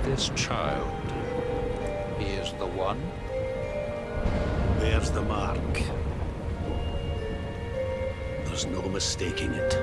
This child, he is the one? There's the mark. There's no mistaking it.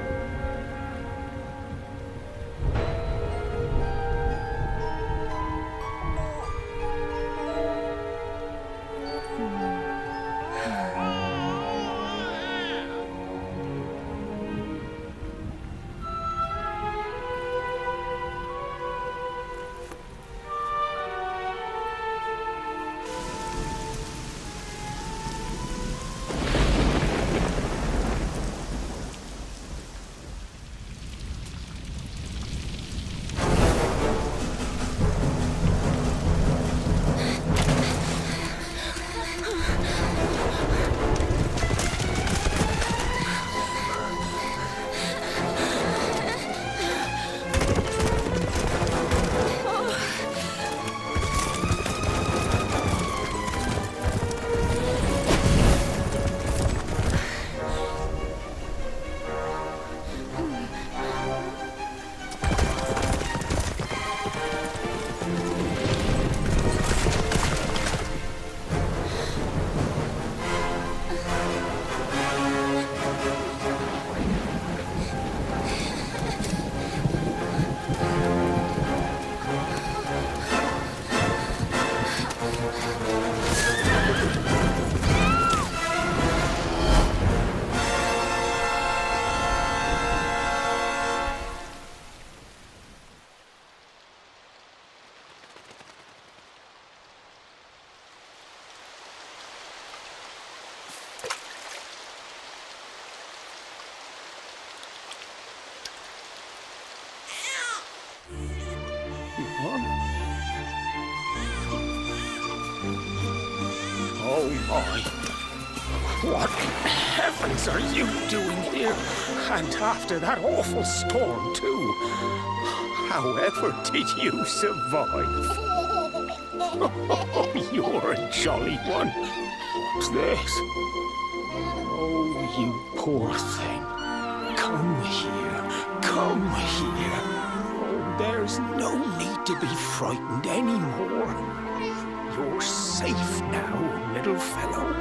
Oh my. What in heavens are you doing here? And after that awful storm, too. However did you survive? Oh, you're a jolly one. What's this? Oh, you poor thing. Come here. Come here. Oh, there's no need to be frightened anymore. You're safe now, little fellow.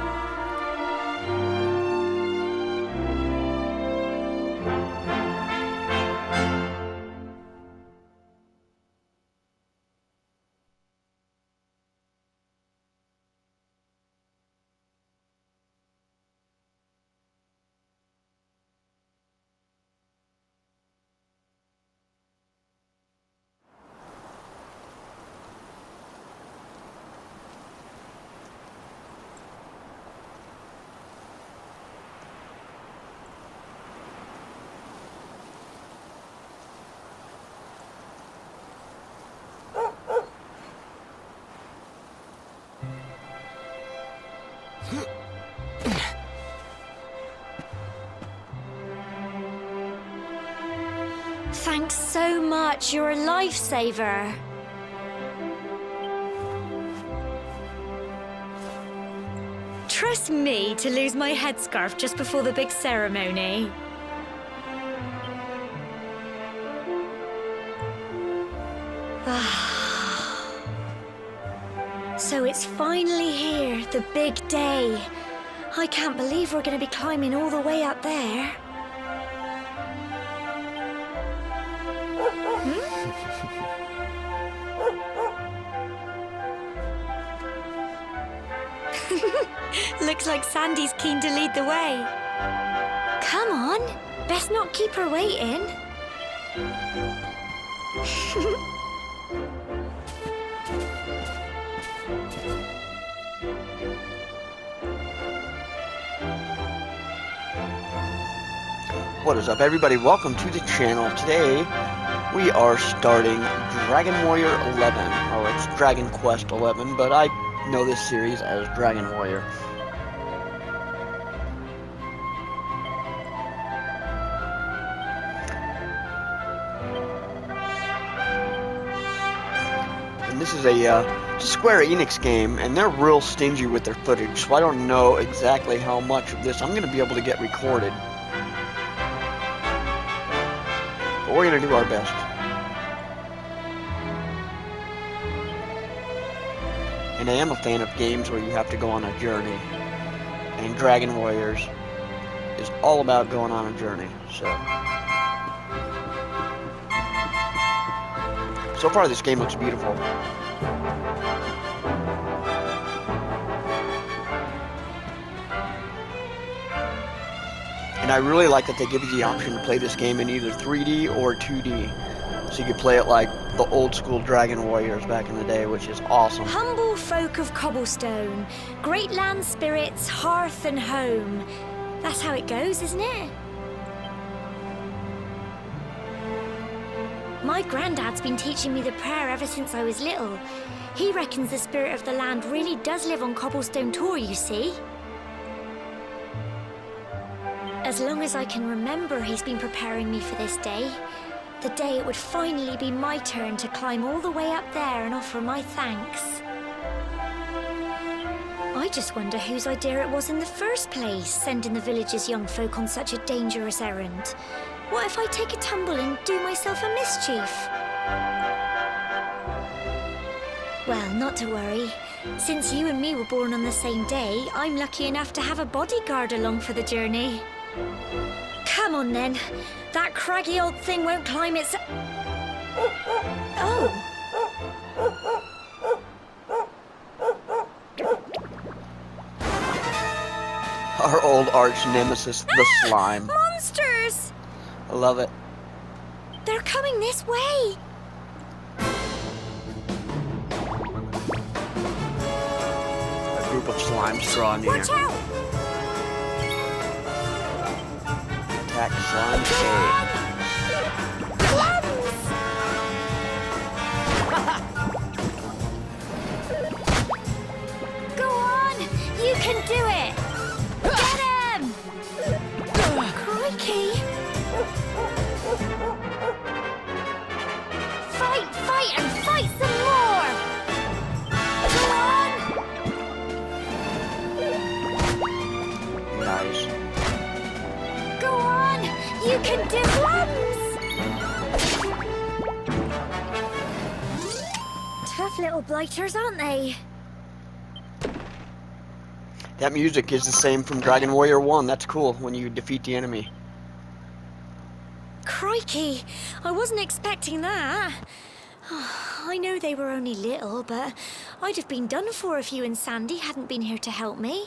Thanks so much. You're a lifesaver. Trust me to lose my headscarf just before the big ceremony. So it's finally here, the big day. I can't believe we're going to be climbing all the way up there. Looks like Sandy's keen to lead the way. Come on, best not keep her waiting. What is up, everybody? Welcome to the channel. Today we are starting Dragon Warrior 11. Oh, it's Dragon Quest 11, but I know this series as Dragon Warrior. And this is a Square Enix game, and they're real stingy with their footage, so I don't know exactly how much of this I'm going to be able to get recorded. But we're going to do our best. And I am a fan of games where you have to go on a journey. And Dragon Warriors is all about going on a journey. So far this game looks beautiful. And I really like that they give you the option to play this game in either 3D or 2D. So you can play it like the old school Dragon Warriors back in the day, which is awesome. Humble folk of cobblestone, great land spirits, hearth and home. That's how it goes, isn't it? My granddad's been teaching me the prayer ever since I was little. He reckons the spirit of the land really does live on Cobblestone Tor, you see. As long as I can remember, he's been preparing me for this day. The day it would finally be my turn to climb all the way up there and offer my thanks. I just wonder whose idea it was in the first place, sending the village's young folk on such a dangerous errand. What if I take a tumble and do myself a mischief? Well, not to worry. Since you and me were born on the same day, I'm lucky enough to have a bodyguard along for the journey. Come on then. That craggy old thing won't climb its... Oh. Our old arch nemesis, the slime. Monsters! I love it. They're coming this way. A group of slimes draw near. Watch out! Attack slime cave. Go on! You can do it! Get him! Crikey! Fight, and fight some more! Go on! Nice. Go on! You can do Tough little blighters, aren't they? That music is the same from Dragon Warrior 1. That's cool, when you defeat the enemy. Crikey! I wasn't expecting that. I know they were only little, but I'd have been done for if you and Sandy hadn't been here to help me.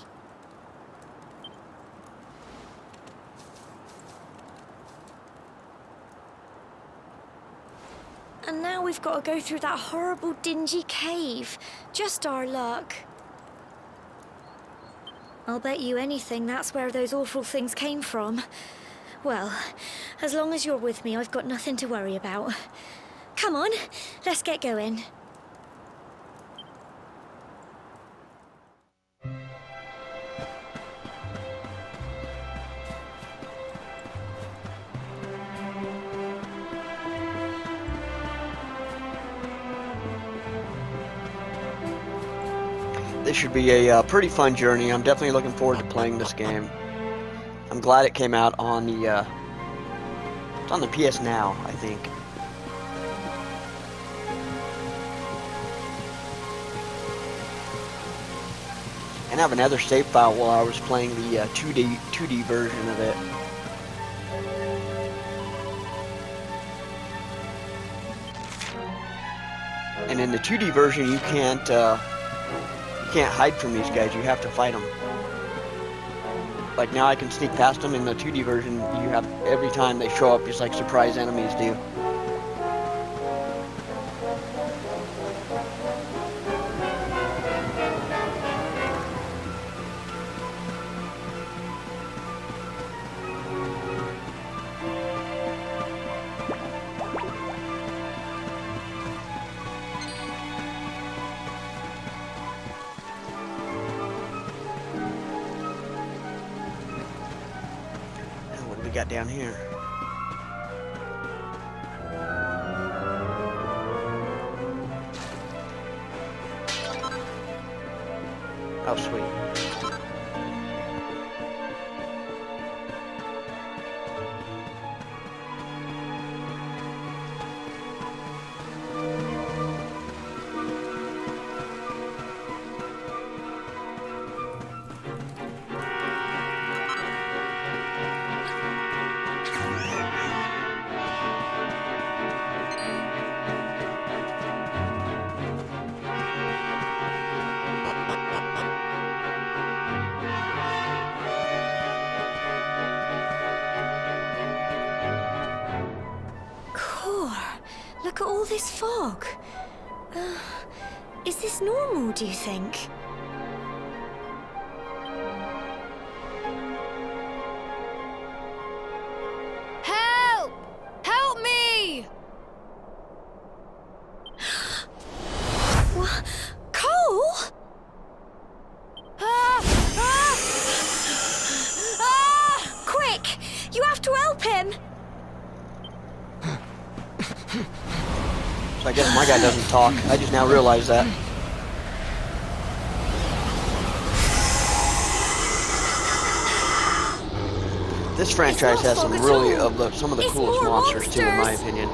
And now we've got to go through that horrible, dingy cave. Just our luck. I'll bet you anything that's where those awful things came from. Well, as long as you're with me, I've got nothing to worry about. Come on, let's get going. This should be a pretty fun journey. I'm definitely looking forward to playing this game. I'm glad it came out on the it's on the PS Now, I think. And I have another save file while I was playing the 2D version of it. And in the 2D version, you can't hide from these guys. You have to fight them. Like now I can sneak past them. In the 2D version, you have every time they show up, just like surprise enemies do. got down here? Oh, sweet. Look at all this fog. Is this normal, do you think? Help! Help me! What? Cole? Quick! You have to help him! So I guess my guy doesn't talk. I just now realized that. This franchise has some really some of the coolest monsters too, in my opinion.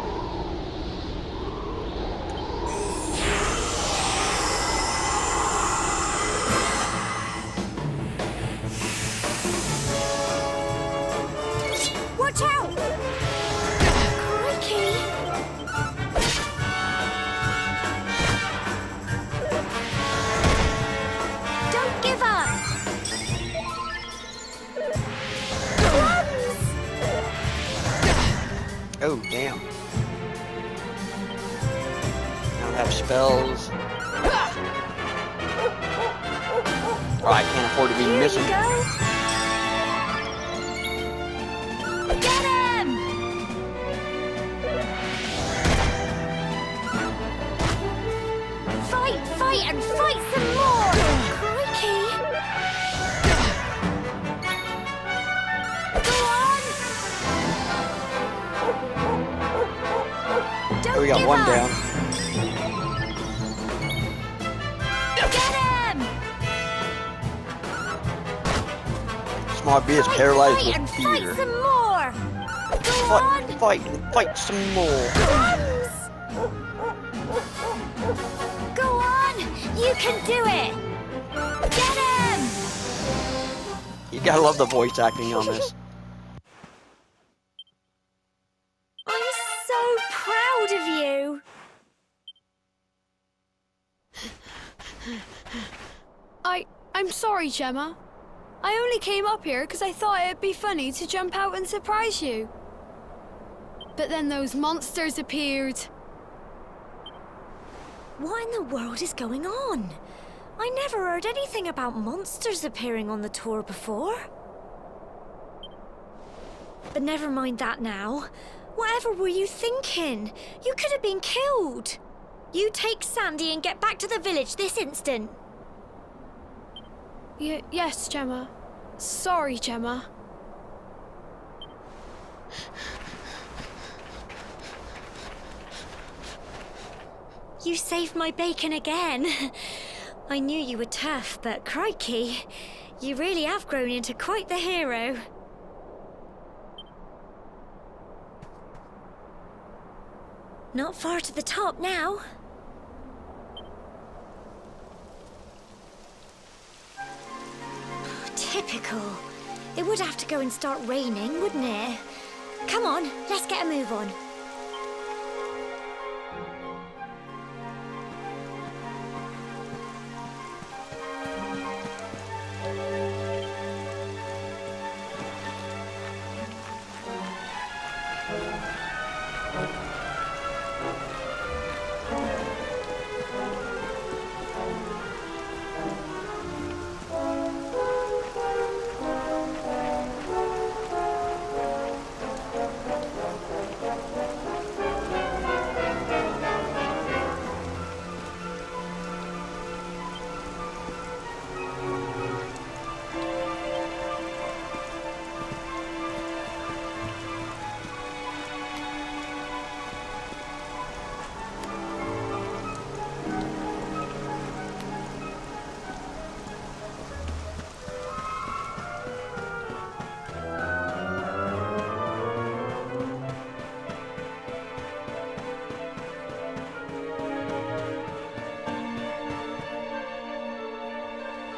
Watch out! Crikey! Don't give up! Oh, damn. Now I have spells. Oh, I can't afford to be Here missing. you go! Get him! Fight, and fight some more! Crikey! Go on! Don't Oh, we got give one up. down. Get him! Small B is paralyzed Fight with and fear. fight some more! Go on! Fight some more. Go on! You can do it! Get him! You gotta love the voice acting on this. I'm so proud of you! I'm sorry, Gemma. I only came up here because I thought it'd be funny to jump out and surprise you. But then those monsters appeared. What in the world is going on? I never heard anything about monsters appearing on the tour before. But never mind that now. Whatever were you thinking? You could have been killed. You take Sandy and get back to the village this instant. Yes, Gemma. Sorry, Gemma. You saved my bacon again. I knew you were tough, but crikey, you really have grown into quite the hero. Not far to the top now. Typical. It would have to go and start raining, wouldn't it? Come on, let's get a move on.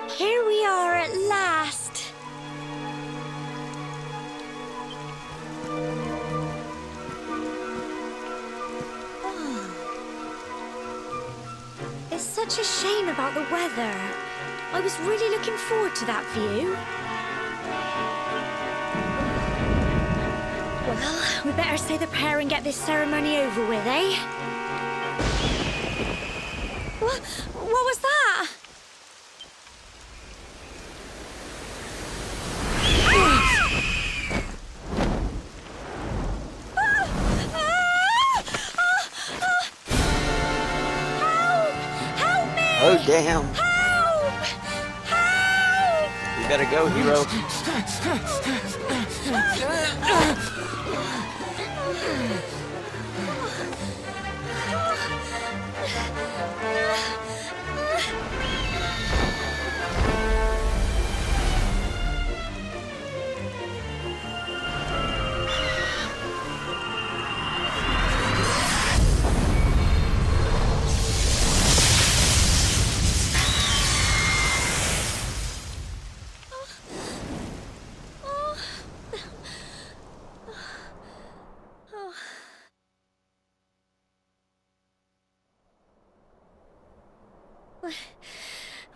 Here we are at last. Oh. It's such a shame about the weather. I was really looking forward to that view. Well, we better say the prayer and get this ceremony over with, eh? What was that? Oh, damn. Help! Help! You better go, hero.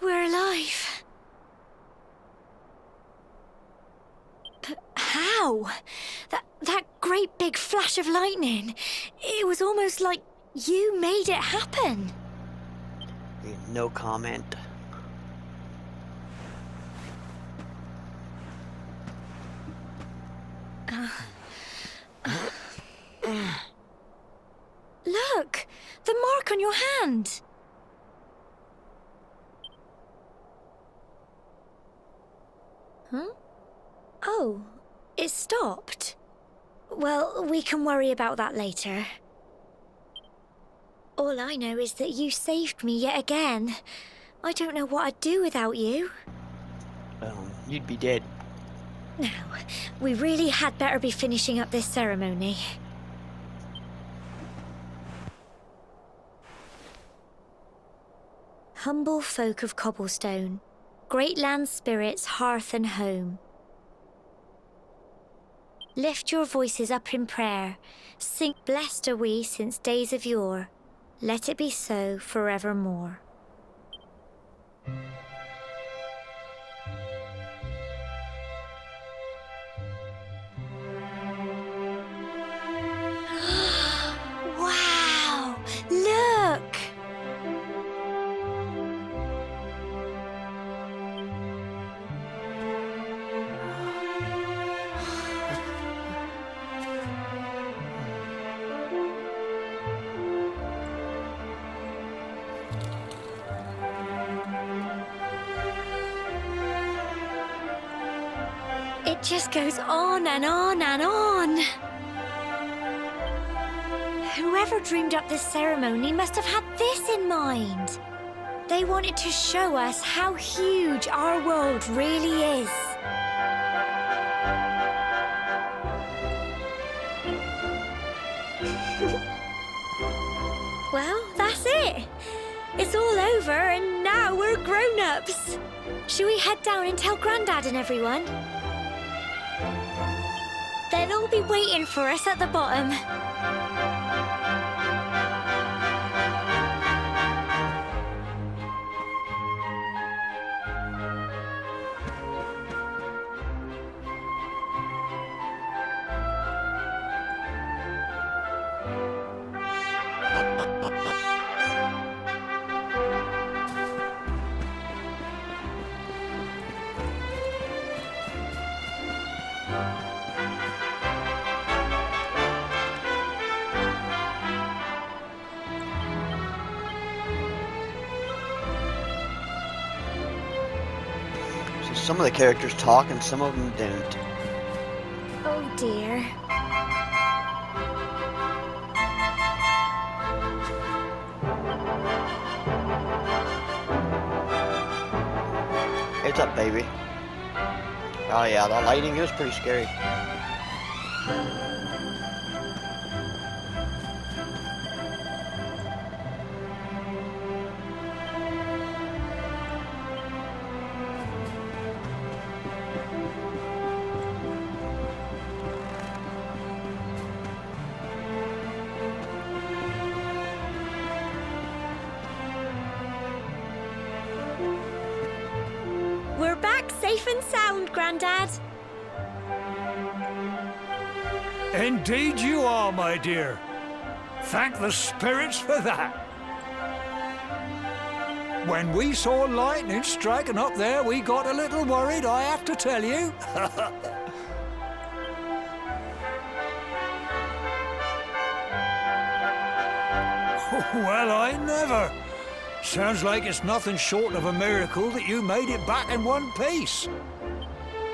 We're alive. But how? That great big flash of lightning. It was almost like you made it happen. No comment. Look! The mark on your hand! Huh? Oh, it stopped. Well, we can worry about that later. All I know is that you saved me yet again. I don't know what I'd do without you. You'd be dead. Now, we really had better be finishing up this ceremony. Humble folk of cobblestone, great land spirits, hearth and home. Lift your voices up in prayer. Sing, blessed are we since days of yore. Let it be so forevermore. Wow! Look! It just goes on and on and on. Whoever dreamed up this ceremony must have had this in mind. They wanted to show us how huge our world really is. Well, that's it. It's all over and now we're grown-ups. Shall we head down and tell Grandad and everyone? They'll all be waiting for us at the bottom. Some of the characters talk and some of them don't. Oh dear. It's up, baby. Oh yeah, the lighting is pretty scary. safe and sound, Grandad. Indeed you are, my dear. Thank the spirits for that. When we saw lightning striking up there, we got a little worried, I have to tell you. Well, I never. Sounds like it's nothing short of a miracle that you made it back in one piece.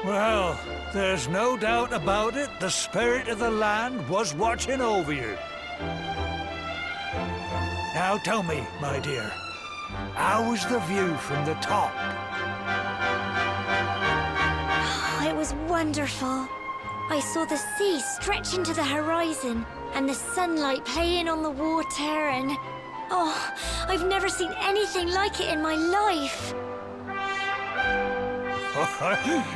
Well, there's no doubt about it, the spirit of the land was watching over you. Now tell me, my dear, how was the view from the top? It was wonderful. I saw the sea stretch into the horizon and the sunlight playing on the water and... Oh, I've never seen anything like it in my life.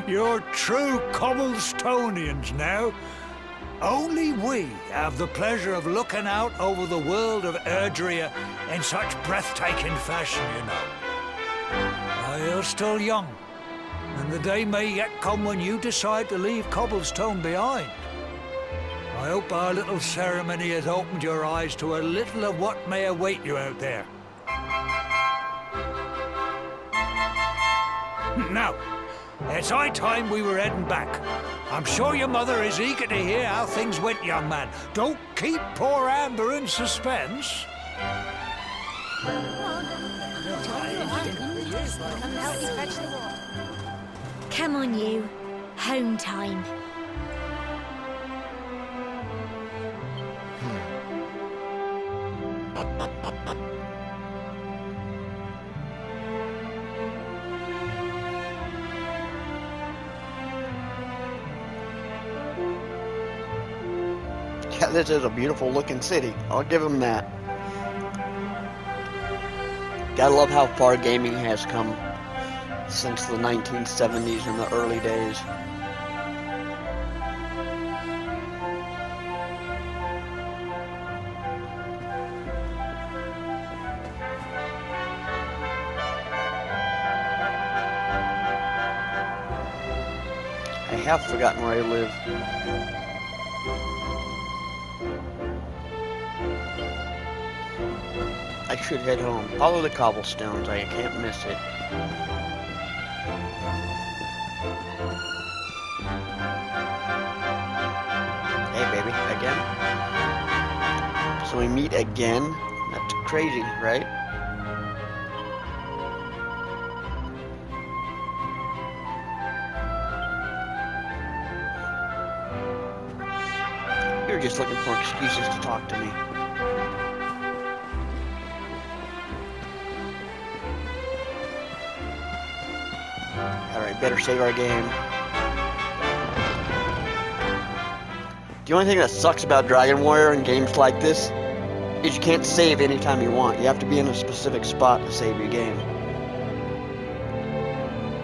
You're true Cobblestonians now. Only we have the pleasure of looking out over the world of Erdrea in such breathtaking fashion, you know. You're still young, and the day may yet come when you decide to leave Cobblestone behind. I hope our little ceremony has opened your eyes to a little of what may await you out there. Now, it's high time we were heading back. I'm sure your mother is eager to hear how things went, young man. Don't keep poor Amber in suspense. Come on, you. Home time. Yeah, this is a beautiful looking city. I'll give them that. Gotta love how far gaming has come since the 1970s and the early days. I have forgotten where I live. I should head home. Follow the cobblestones. I can't miss it. Hey, baby. Again? So we meet again? That's crazy, right? You're just looking for excuses to talk to me. Alright, better save our game. The only thing that sucks about Dragon Warrior and games like this is you can't save anytime you want. You have to be in a specific spot to save your game.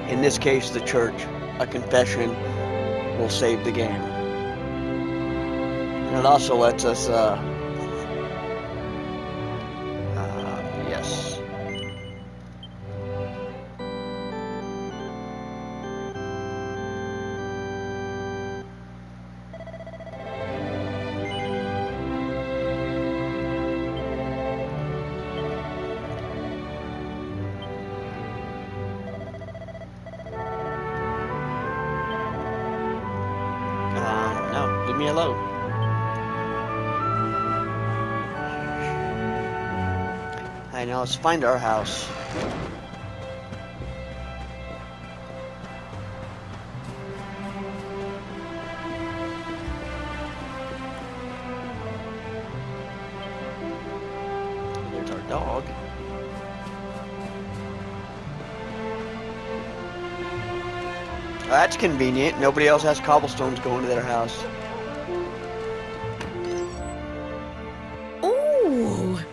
In this case, the church. A confession will save the game. And it also lets us, yes. No, leave me alone. Alright, now let's find our house. There's our dog. That's convenient. Nobody else has cobblestones going to their house. Oh!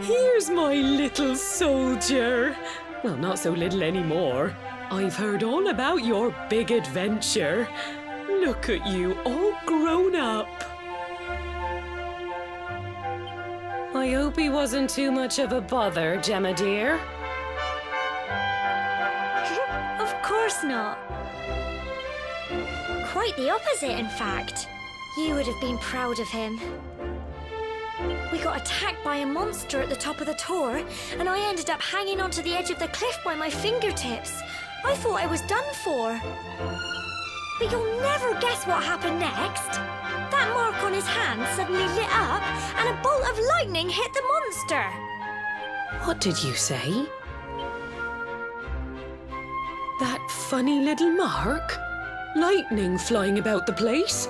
Here's my little soldier. Well, not so little anymore. I've heard all about your big adventure. Look at you, all grown up. I hope he wasn't too much of a bother, Gemma dear. Of course not. Quite the opposite, in fact. You would have been proud of him. We got attacked by a monster at the top of the tor, and I ended up hanging onto the edge of the cliff by my fingertips. I thought I was done for. But you'll never guess what happened next. That mark on his hand suddenly lit up, and a bolt of lightning hit the monster. What did you say? That funny little mark? Lightning flying about the place?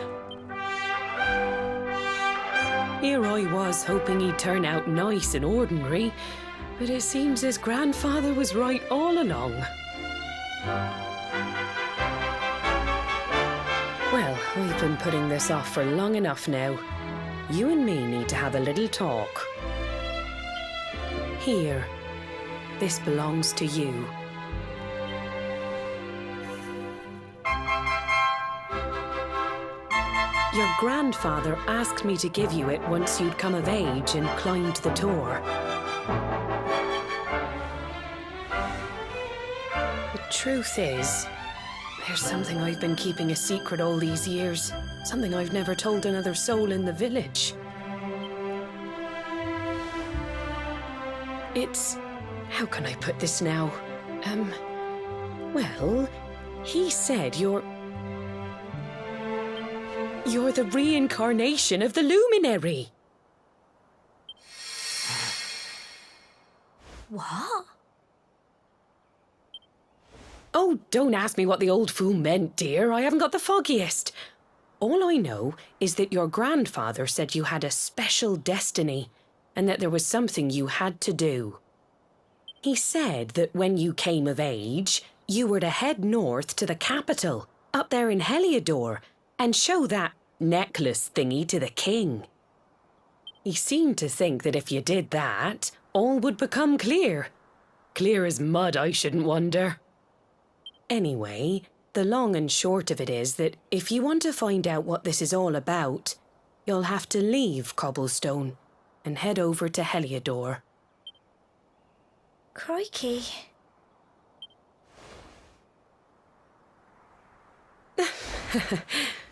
Here I was hoping he'd turn out nice and ordinary, but it seems his grandfather was right all along. Well, I've been putting this off for long enough now. You and me need to have a little talk. Here, this belongs to you. Your grandfather asked me to give you it once you'd come of age and climbed the tor. The truth is, there's something I've been keeping a secret all these years. Something I've never told another soul in the village. It's... how can I put this now? Well, he said you're the reincarnation of the luminary. What? Oh, don't ask me what the old fool meant, dear. I haven't got the foggiest. All I know is that your grandfather said you had a special destiny and that there was something you had to do. He said that when you came of age, you were to head north to the capital, up there in Heliodor, and show that necklace thingy to the king. He seemed to think that if you did that, all would become clear. Clear as mud, I shouldn't wonder. Anyway, the long and short of it is that if you want to find out what this is all about, you'll have to leave Cobblestone and head over to Heliodor. Crikey.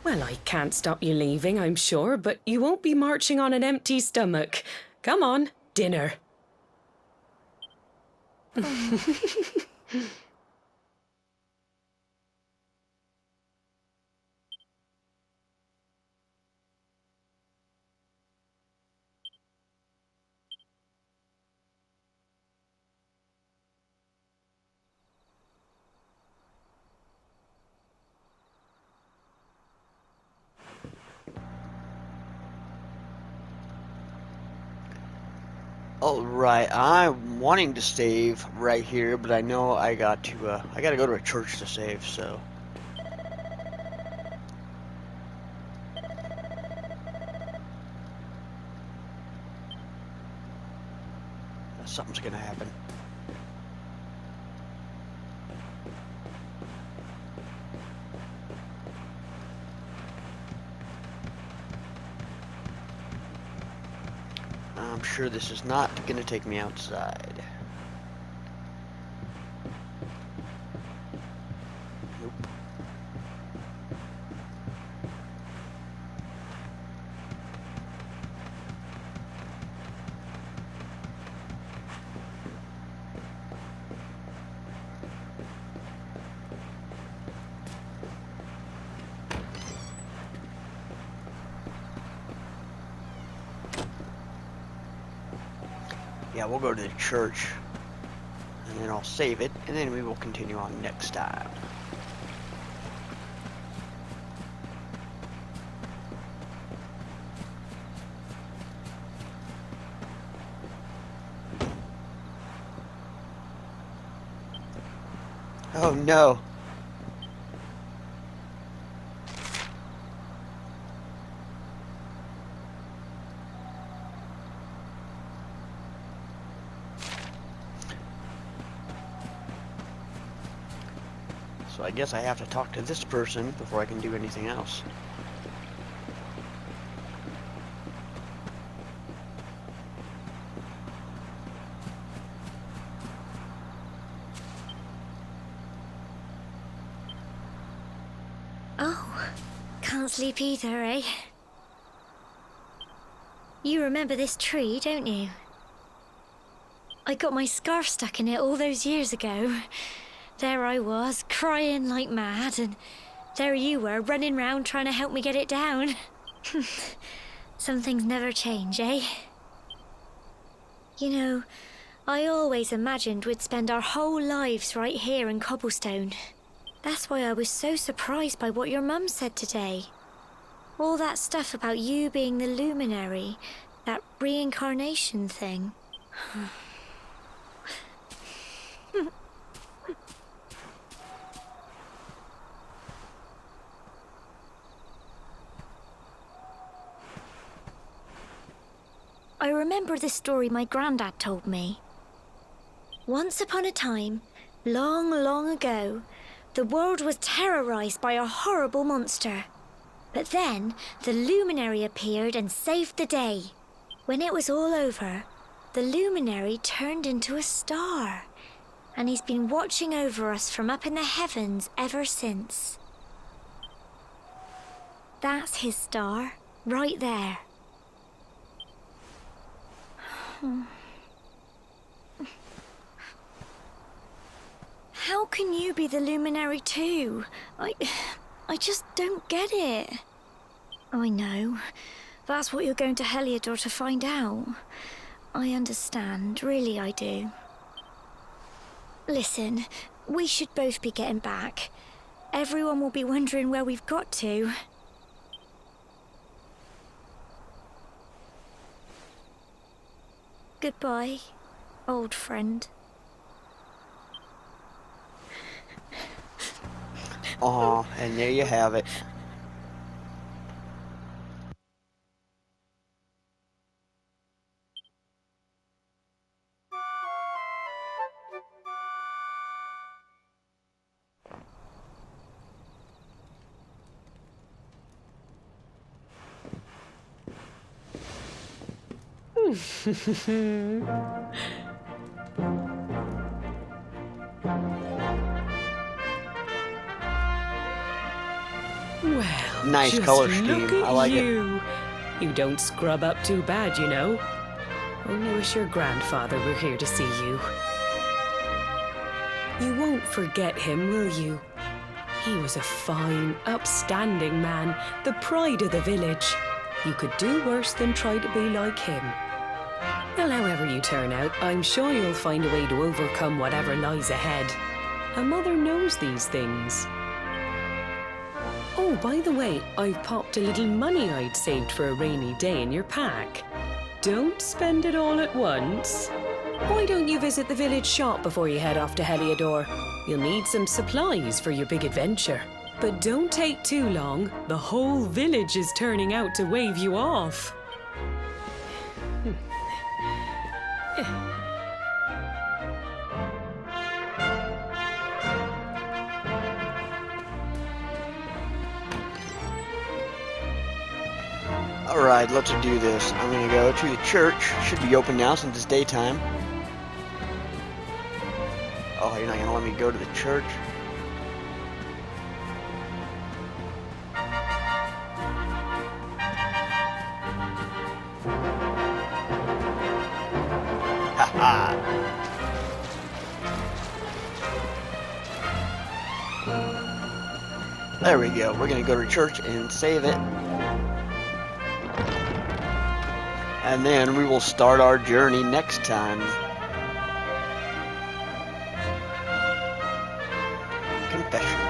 Well, I can't stop you leaving, I'm sure, but you won't be marching on an empty stomach. Come on, dinner. Alright, I'm wanting to save right here, but I know I gotta go to a church to save, so. Something's gonna happen. I'm sure this is not going to take me outside. Nope. Yeah, we'll go to the church, and then I'll save it, and then we will continue on next time. Oh no. So I guess I have to talk to this person before I can do anything else. can't sleep either, eh? You remember this tree, don't you? I got my scarf stuck in it all those years ago. There I was, crying like mad, and there you were, running round trying to help me get it down. Some things never change, eh? You know, I always imagined we'd spend our whole lives right here in Cobblestone. That's why I was so surprised by what your mum said today. All that stuff about you being the luminary, that reincarnation thing. I remember the story my granddad told me. Once upon a time, long, long ago, the world was terrorized by a horrible monster. But then, the luminary appeared and saved the day. When it was all over, the luminary turned into a star. And he's been watching over us from up in the heavens ever since. That's his star, right there. How can you be the luminary too? I just don't get it. I know. That's what you're going to Heliodor to find out. I understand, really I do. Listen, we should both be getting back. Everyone will be wondering where we've got to. Goodbye, old friend. Aw, and there you have it. Well, Nice just color look scheme. at I like it. you. You don't scrub up too bad, you know. Only wish your grandfather were here to see you. You won't forget him, will you? He was a fine, upstanding man, the pride of the village. You could do worse than try to be like him. Well, however you turn out, I'm sure you'll find a way to overcome whatever lies ahead. A mother knows these things. Oh, by the way, I've popped a little money I'd saved for a rainy day in your pack. Don't spend it all at once. Why don't you visit the village shop before you head off to Heliodor? You'll need some supplies for your big adventure. But don't take too long. The whole village is turning out to wave you off. Alright, let's do this. I'm gonna go to the church. Should be open now since it's daytime. Oh, you're not gonna let me go to the church? Haha! There we go. We're gonna go to church and save it. And then we will start our journey next time. Confession.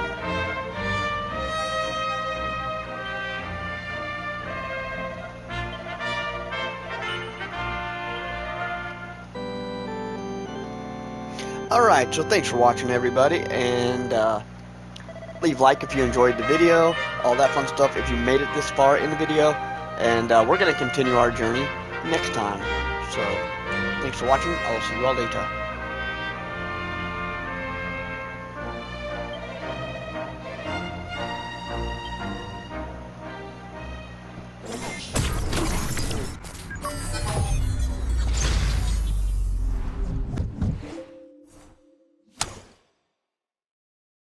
Alright, so thanks for watching everybody, and leave a like if you enjoyed the video, all that fun stuff if you made it this far in the video, and we're going to continue our journey next time. So, thanks for watching. I will see you all later.